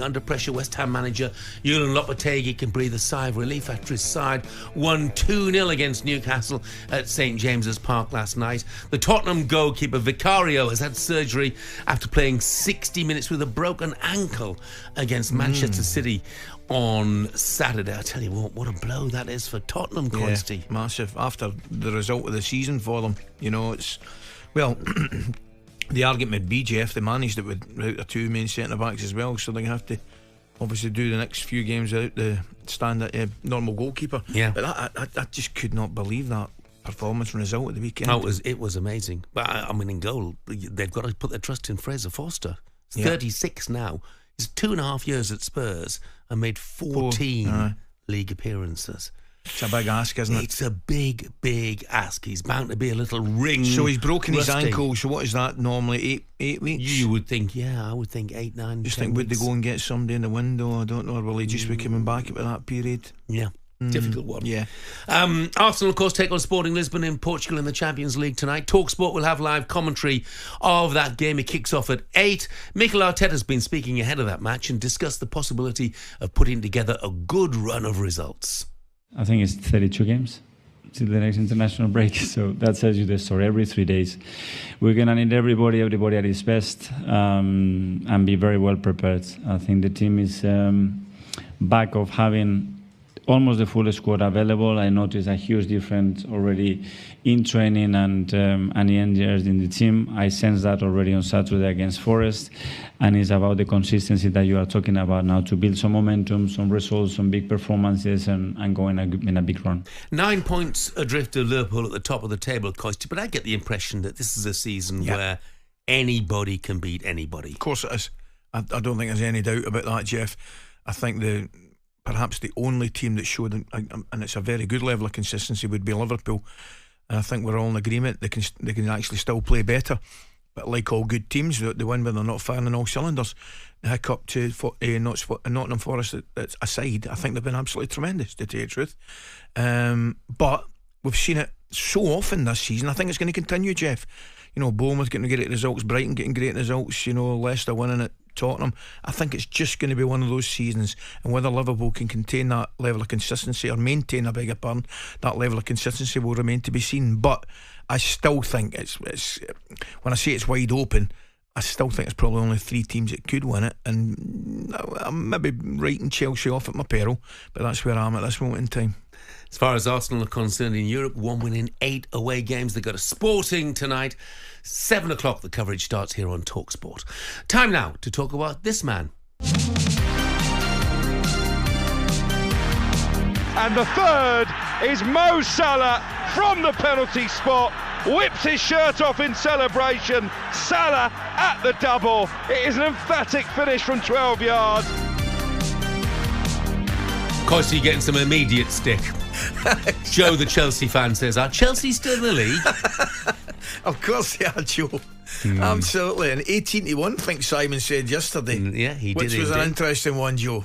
Under pressure, West Ham manager Julian Lopetegui can breathe a sigh of relief after his side won 2-0 against Newcastle at St James's Park last night. The Tottenham goalkeeper Vicario has had surgery after playing 60 minutes with a broken ankle against Manchester City on Saturday. I tell you what a blow that is for Tottenham, Coisty. Yeah, massive. After the result of the season for them, it's the argument would be, Jeff, they managed it without their two main centre-backs as well, so they have to obviously do the next few games without the standard normal goalkeeper. Yeah. But I just could not believe that performance and result at the weekend. Oh, it was amazing. But I mean, in goal, they've got to put their trust in Fraser Forster. He's 36 now. He's 2.5 years at Spurs and made 14 league appearances. It's a big ask, isn't it? It's a big, big ask. He's bound to be a little ring. So he's broken rusty. his ankle. So what is that normally? 8 weeks? You would think, I would think 8, 9. Just think, would they go and get somebody in the window? I don't know. Or will he just be coming back at that period? Yeah. Difficult one. Yeah. Arsenal, of course, take on Sporting Lisbon in Portugal in the Champions League tonight. talkSPORT will have live commentary of that game. It kicks off at 8. Mikel Arteta's been speaking ahead of that match and discussed the possibility of putting together a good run of results. I think it's 32 games till the next international break, so that tells you the story. Every 3 days we're going to need everybody at its best, and be very well prepared. I think the team is back of having almost the full squad available. I noticed a huge difference already in training and years in the team. I sensed that already on Saturday against Forest, and it's about the consistency that you are talking about now to build some momentum, some results, some big performances, and go in a big run. 9 points adrift of Liverpool at the top of the table, Coisty, but I get the impression that this is a season where anybody can beat anybody. Of course it is. I don't think there's any doubt about that, Jeff. I think perhaps the only team that showed, and it's a very good level of consistency, would be Liverpool. And I think we're all in agreement they can actually still play better. But like all good teams, they win when they're not firing on all cylinders. The hiccup to Nottingham Forest aside, I think they've been absolutely tremendous, to tell you the truth. But we've seen it so often this season. I think it's going to continue, Jeff. Bournemouth getting great results, Brighton getting great results, Leicester winning at Tottenham. I think it's just going to be one of those seasons, and whether Liverpool can contain that level of consistency or maintain, that level of consistency will remain to be seen. But I still think it's when I say it's wide open, I still think it's probably only 3 teams that could win it, and I'm maybe writing Chelsea off at my peril, but that's where I'm at this moment in time. As far as Arsenal are concerned in Europe, 1 win in 8 away games. They've got a Sporting tonight. 7 o'clock the coverage starts here on talkSPORT. Time now to talk about this man. And the third is Mo Salah from the penalty spot. Whips his shirt off in celebration. Salah at the double. It is an emphatic finish from 12 yards. Coisty getting some immediate stick. Joe, the Chelsea fan, says, are Chelsea still in the league? Of course they are, Joe. Absolutely. And 18-1, I think Simon said yesterday. Yeah, he did. Which was an interesting one, Joe.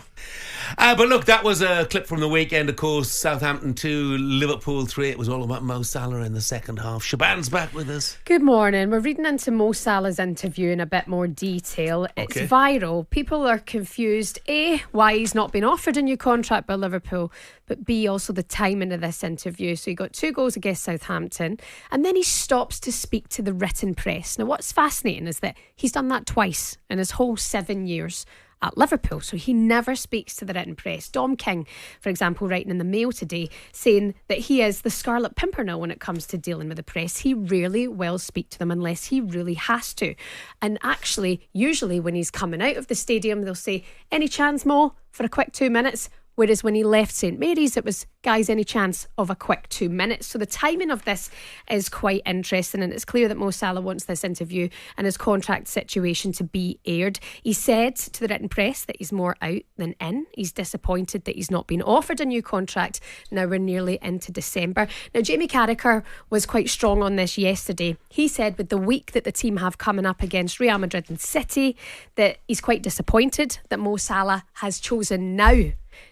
But look, that was a clip from the weekend, of course. Southampton 2, Liverpool 3. It was all about Mo Salah in the second half. Shabahn's back with us. Good morning. We're reading into Mo Salah's interview in a bit more detail. It's viral. People are confused. A, why he's not been offered a new contract by Liverpool, but B, also the timing of this interview. So he got 2 goals against Southampton, and then he stops to speak to the written press. Now, what's fascinating is that he's done that twice in his whole 7 years at Liverpool, so he never speaks to the written press. Dom King, for example, writing in the Mail today, saying that he is the Scarlet Pimpernel when it comes to dealing with the press. He rarely will speak to them unless he really has to. And actually, usually when he's coming out of the stadium, they'll say, any chance, Mo, for a quick 2 minutes? Whereas when he left St Mary's, it was, guys, any chance of a quick 2 minutes? So the timing of this is quite interesting, and it's clear that Mo Salah wants this interview and his contract situation to be aired. He said to the written press that he's more out than in. He's disappointed that he's not been offered a new contract. Now we're nearly into December. Now, Jamie Carragher was quite strong on this yesterday. He said with the week that the team have coming up against Real Madrid and City, that he's quite disappointed that Mo Salah has chosen now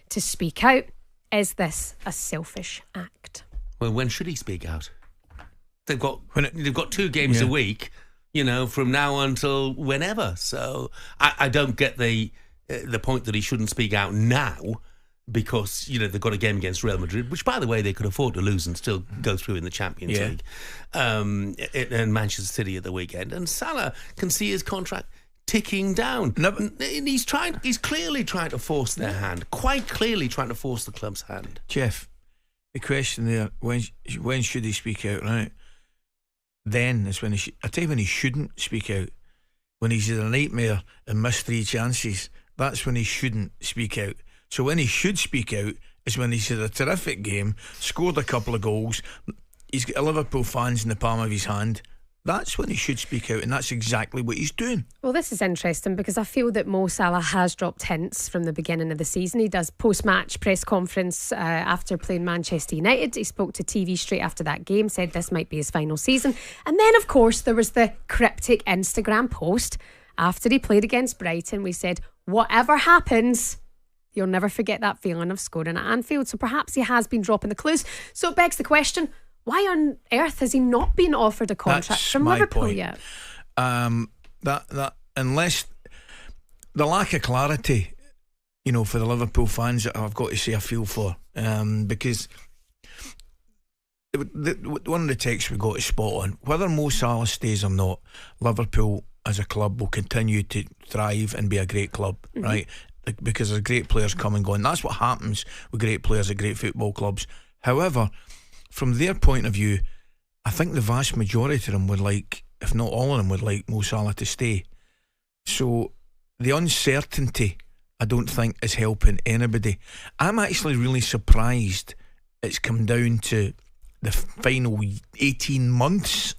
to speak out. Is this a selfish act? Well, when should he speak out? They've got 2 games a week, from now until whenever. So I don't get the the point that he shouldn't speak out now because, they've got a game against Real Madrid, which, by the way, they could afford to lose and still go through in the Champions League, and Manchester City at the weekend. And Salah can see his contract ticking down. No, and he's clearly trying to force their hand, quite clearly trying to force the club's hand. Jeff, the question there, when should he speak out, right? Then is when I tell you when he shouldn't speak out. When he's had a nightmare and missed 3 chances, that's when he shouldn't speak out. So when he should speak out is when he's had a terrific game, scored a couple of goals, he's got Liverpool fans in the palm of his hand. That's when he should speak out, and that's exactly what he's doing. Well, this is interesting because I feel that Mo Salah has dropped hints from the beginning of the season. He does post-match press conference after playing Manchester United. He spoke to TV straight after that game, said this might be his final season. And then, of course, there was the cryptic Instagram post after he played against Brighton. We said, whatever happens, you'll never forget that feeling of scoring at Anfield. So perhaps he has been dropping the clues. So it begs the question, why on earth has he not been offered a contract from Liverpool yet? That unless the lack of clarity, for the Liverpool fans, that I've got to say I feel for, because one of the texts we got is spot on. Whether Mo Salah stays or not, Liverpool as a club will continue to thrive and be a great club, right? Because there's great players come and go, and that's what happens with great players at great football clubs. However, from their point of view, I think the vast majority of them would like, if not all of them, would like Mo Salah to stay. So the uncertainty, I don't think, is helping anybody. I'm actually really surprised it's come down to the final 18 months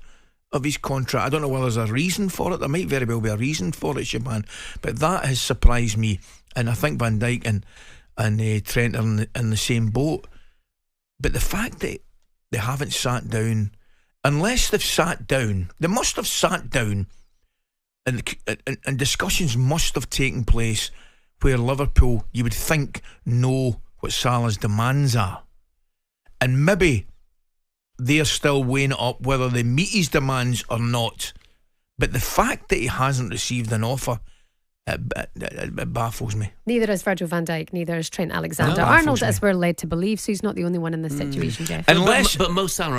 of his contract. I don't know whether there's a reason for it. There might very well be a reason for it, Shebahn, but that has surprised me. And I think Van Dijk and Trent are in the same boat. But the fact that they haven't sat down, unless they've sat down, they must have sat down, and discussions must have taken place where Liverpool, you would think, know what Salah's demands are, and maybe they're still weighing up whether they meet his demands or not. But the fact that he hasn't received an offer, it baffles me. Neither is Virgil van Dijk, neither is Trent Alexander-Arnold, as we're led to believe, so he's not the only one in this situation, Jeff. But Mo Salah,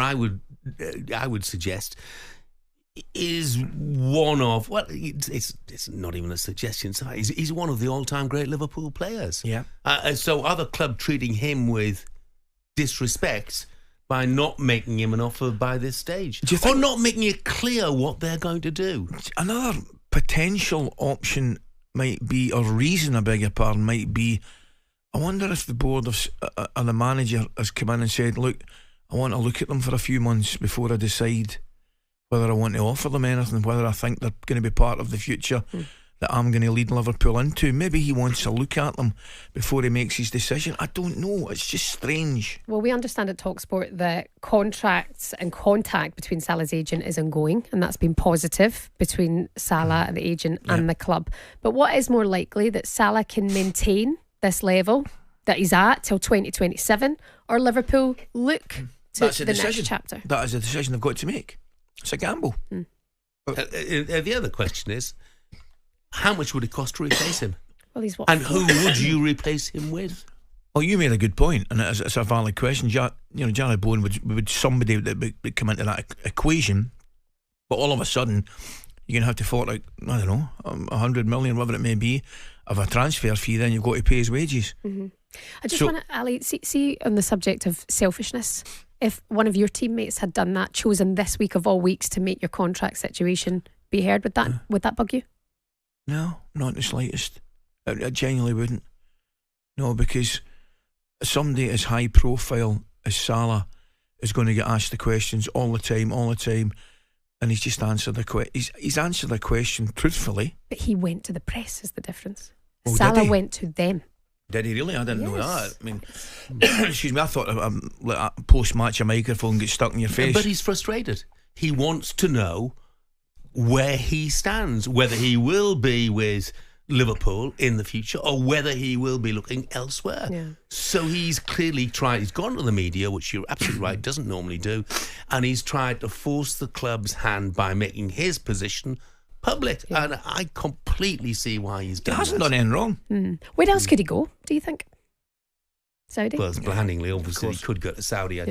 I would suggest, is one of, well, it's not even a suggestion, he's one of the all-time great Liverpool players. Yeah. So other club treating him with disrespect by not making him an offer by this stage, or not making it clear what they're going to do. Another potential option might be, or reason, I beg your pardon, might be, I wonder if the board and the manager has come in and said, look, I want to look at them for a few months before I decide whether I want to offer them anything, whether I think they're going to be part of the future that I'm going to lead Liverpool into. Maybe he wants to look at them before he makes his decision. I don't know. It's just strange. Well, we understand at talkSPORT that contracts and contact between Salah's agent is ongoing, and that's been positive between Salah, the agent, and the club. But what is more likely, that Salah can maintain this level that he's at till 2027, or Liverpool look to the next chapter? That is a decision they've got to make. It's a gamble. The other question is, how much would it cost to replace him? Well, he's what? And who would you replace him with? Oh, you made a good point, and it's a valid question. Jared Bowen would somebody that would come into that equation, but all of a sudden you're going to have to fork, like, I don't know, 100 million, whatever it may be, of a transfer fee. Then you've got to pay his wages. I just want to, Ali, see on the subject of selfishness, if one of your teammates had done that, chosen this week of all weeks to make your contract situation be heard, would that bug you? No, not the slightest. I genuinely wouldn't. No, because somebody as high profile as Salah is going to get asked the questions all the time, and he's just answered he's answered the question truthfully. But he went to the press, is the difference. Oh, Salah went to them. Did he really? I didn't know that. I mean, excuse me, I thought a post-match a microphone gets stuck in your face. But he's frustrated. He wants to know where he stands, whether he will be with Liverpool in the future or whether he will be looking elsewhere. Yeah. So he's clearly he's gone to the media, which you're absolutely right, doesn't normally do, and he's tried to force the club's hand by making his position public. And I completely see why he's done He hasn't this. done anything wrong. Where else could he go, do you think? Saudi? Well, it's blindingly, obviously, he could go to Saudi. I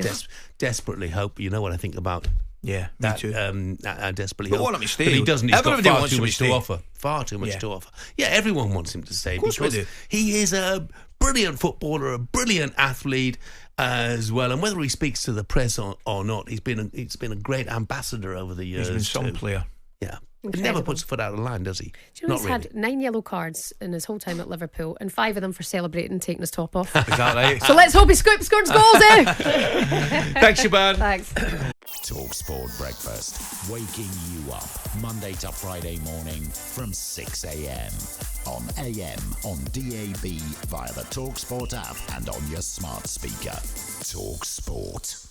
desperately hope, you know what I think about Yeah, that. me too. I desperately But hope. want him to stay. But he doesn't. He's got Everybody far wants too him to much to stay. offer. Far too much to offer. Yeah, everyone wants him to stay course we because do. he is a brilliant footballer, a brilliant athlete as well. And whether he speaks to the press or not, he's been a great ambassador over the years. He's been some too. player. Yeah. He Incredible. never puts a foot out of line, does he? Do you know Not he's really. had 9 yellow cards in his whole time at Liverpool, and 5 of them for celebrating taking his top off. Is that right? So let's hope he scores goals, eh? Thanks, Shebahn. Thanks. talkSPORT Breakfast, waking you up Monday to Friday morning from 6 a.m. on AM, on DAB, via the talkSPORT app and on your smart speaker. talkSPORT.